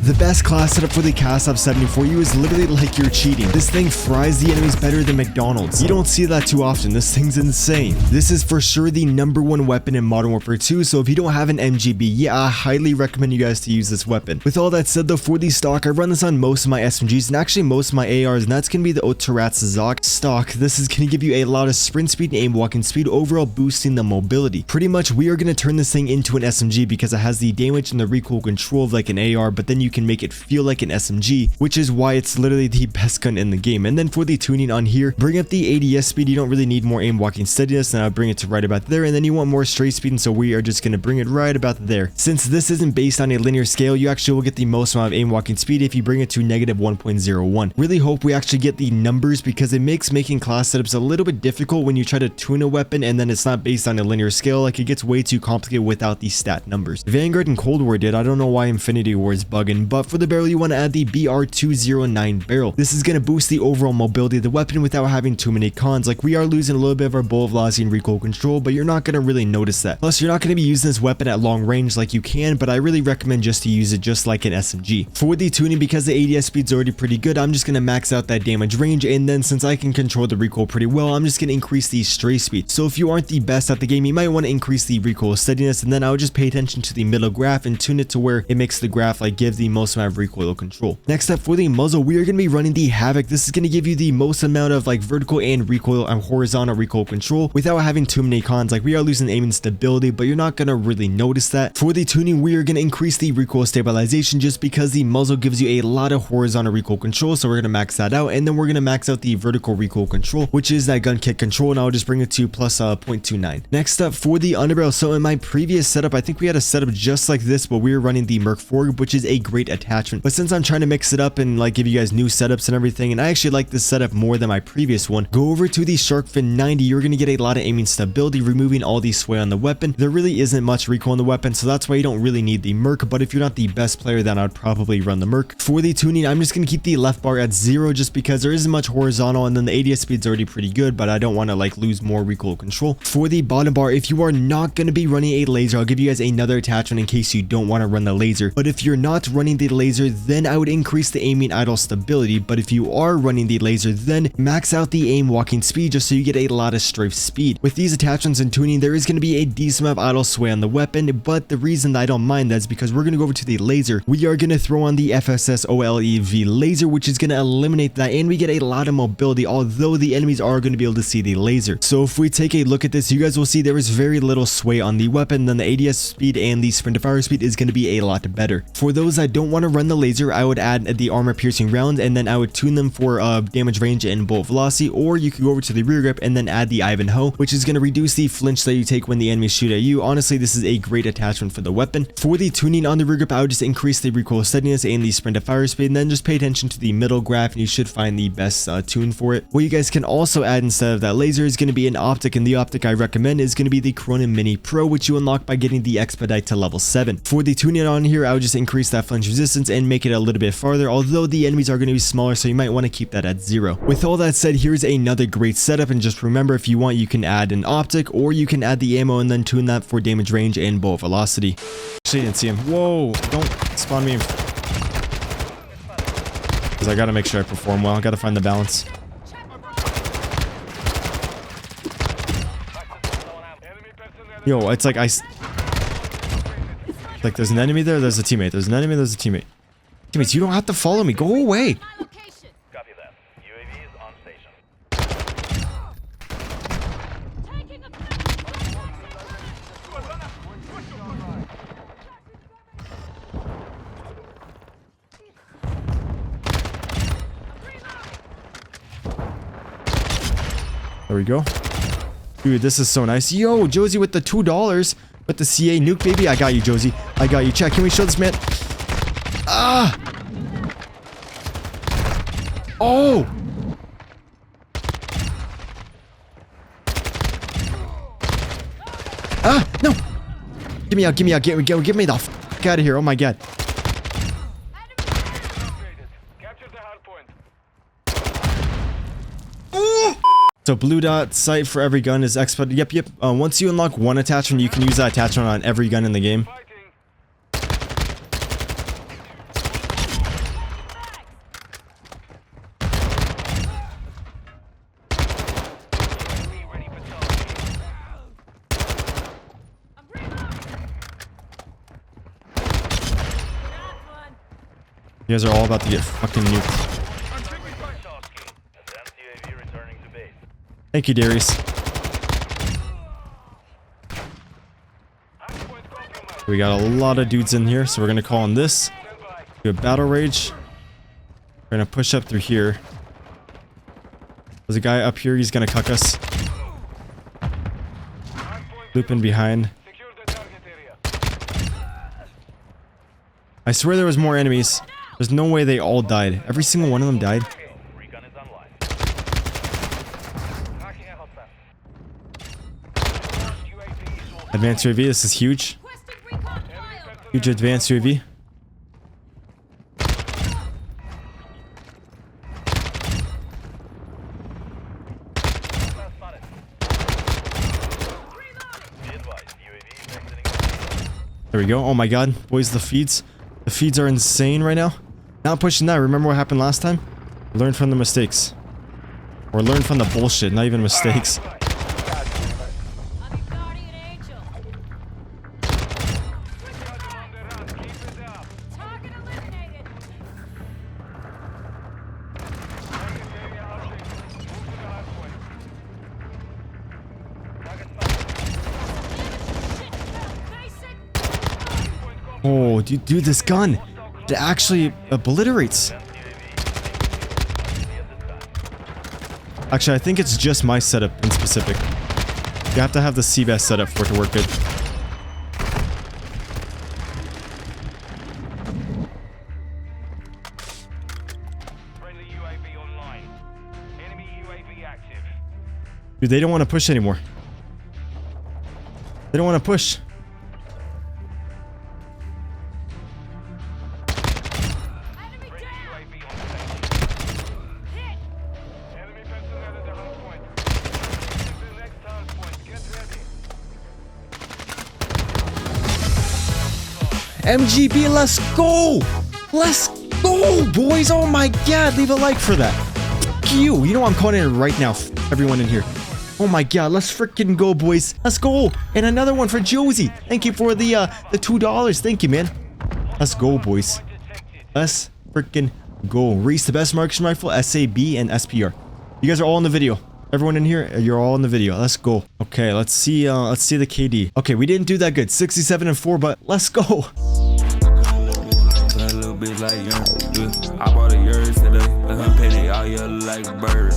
The best class setup for the KASTOV 74u is literally like you're cheating. This thing fries the enemies better than McDonald's. You don't see that too often. This thing's insane. This is for sure the #1 weapon in Modern Warfare 2, so if you don't have an MGB, yeah, I highly recommend you guys to use this weapon. With all that said though, for the stock, I run this on most of my SMGs and actually most of my ARs, and that's going to be the Otarat's stock. This is going to give you a lot of sprint speed and aim walking speed, overall boosting the mobility. Pretty much we are going to turn this thing into an SMG because it has the damage and the recoil control of like an AR, but then you can make it feel like an SMG, which is why it's literally the best gun in the game. And then for the tuning on here, bring up the ADS speed. You don't really need more aim walking steadiness, and I'll bring it to right about there. And then you want more straight speed, and so we are just going to bring it right about there. Since this isn't based on a linear scale, you actually will get the most amount of aim walking speed if you bring it to -1.01. Really hope we actually get the numbers because it makes making class setups a little bit difficult when you try to tune a weapon and then it's not based on a linear scale. Like, it gets way too complicated without the stat numbers. Vanguard and Cold War did. I don't know why Infinity War is bugging, but for the barrel, you want to add the BR209 barrel. This is going to boost the overall mobility of the weapon without having too many cons. Like, we are losing a little bit of our bullet velocity and recoil control, but you're not going to really notice that. Plus, you're not going to be using this weapon at long range like you can, but I really recommend just to use it just like an SMG. For the tuning, because the ADS speed's already pretty good, I'm just going to max out that damage range, and then since I can control the recoil pretty well, I'm just going to increase the stray speed. So if you aren't the best at the game, you might want to increase the recoil steadiness, and then I would just pay attention to the middle graph and tune it to where it makes the graph like give the most amount of recoil control. Next up, for the muzzle, we are going to be running the Havoc. This is going to give you the most amount of like vertical and recoil and horizontal recoil control without having too many cons. Like, we are losing aim and stability, but you're not going to really notice that. For the tuning, we are going to increase the recoil stabilization just because the muzzle gives you a lot of horizontal recoil control, so we're going to max that out, and then we're going to max out the vertical recoil control, which is that gun kick control, and I'll just bring it to plus 0.29. Next up, for the underbarrel, so in my previous setup, I think we had a setup just like this, but we were running the Merc 4, which is a great attachment. But since I'm trying to mix it up and like give you guys new setups and everything, and I actually like this setup more than my previous one, go over to the Shark Fin 90. You're going to get a lot of aiming stability, removing all the sway on the weapon. There really isn't much recoil on the weapon, so that's why you don't really need the Merc, but if you're not the best player, then I'd probably run the Merc. For the tuning, I'm just going to keep the left bar at 0 just because there isn't much horizontal, and then the ADS speed's already pretty good, but I don't want to like lose more recoil control. For the bottom bar, if you are not going to be running a laser, I'll give you guys another attachment in case you don't want to run the laser. But if you're not running the laser, then I would increase the aiming idle stability. But if you are running the laser, then max out the aim walking speed just so you get a lot of strafe speed. With these attachments and tuning, there is going to be a decent amount of idle sway on the weapon, but the reason that I don't mind that is because we're going to go over to the laser. We are going to throw on the FSS HURRICANE laser, which is going to eliminate that, and we get a lot of mobility, although the enemies are going to be able to see the laser. So if we take a look at this, you guys will see there is very little sway on the weapon. Then the ADS speed and the sprint to fire speed is going to be a lot better. For those that don't want to run the laser, I would add the armor piercing rounds, and then I would tune them for damage range and bullet velocity, or you could go over to the rear grip and then add the Ivanhoe, which is going to reduce the flinch that you take when the enemies shoot at you. Honestly, this is a great attachment for the weapon. For the tuning on the rear grip, I would just increase the recoil steadiness and the sprint to fire speed, and then just pay attention to the middle graph, and you should find the best tune for it. What you guys can also add instead of that laser is going to be an optic, and the optic I recommend is going to be the Corona Mini Pro, which you unlock by getting the expedite to level 7. For the tuning on here, I would just increase that flinch resistance and make it a little bit farther, although the enemies are going to be smaller, so you might want to keep that at 0. With all that said, here's another great setup, and just remember, if you want, you can add an optic, or you can add the ammo and then tune that for damage range and bullet velocity. Actually, didn't see him. Whoa, don't spawn me. Because I gotta make sure I perform well. I gotta find the balance. Yo, it's like like there's an enemy there, there's a teammate. There's an enemy, there's a teammate. Teammates, you don't have to follow me. Go away. Copy that. UAV is on station. There we go. Dude, this is so nice. Yo, Josie with the $2 with the CA nuke, baby. I got you, Josie. I got you. Chat, can we show this man? Ah! Oh! Ah! No! Get me out, get me out, get me the f out of here. Oh my god. So blue dot sight for every gun is expedited. Yep. Once you unlock one attachment, you can use that attachment on every gun in the game. You guys are all about to get fucking nuked. Thank you, Darius. We got a lot of dudes in here, so we're gonna call on this. Do a battle rage. We're gonna push up through here. There's a guy up here, he's gonna cuck us. Loop in behind. I swear there was more enemies. There's no way they all died. Every single one of them died. Advanced UAV, this is huge. Huge advanced UAV. There we go. Oh my god, boys, the feeds. The feeds are insane right now. Not pushing that. Remember what happened last time? Learn from the mistakes. Or learn from the bullshit, not even mistakes. Oh, dude, this gun, it actually obliterates. Actually, I think it's just my setup in specific. You have to have the Cbass setup for it to work good. Dude, they don't want to push anymore. They don't want to push. MGB, let's go! Let's go, boys! Oh my god, leave a like for that. Fuck you! You know I'm calling it right now, everyone in here. Oh my god, let's freaking go, boys. Let's go! And another one for Josie. Thank you for the $2. Thank you, man. Let's go, boys. Let's freaking go. Reese, the best marksman rifle, SAB, and SPR. You guys are all in the video. Everyone in here, you're all in the video. Let's go. Okay, let's see the KD. Okay, we didn't do that good. 67 and 4, but let's go. I bought a yard today, let her pay they all yellow like a bird.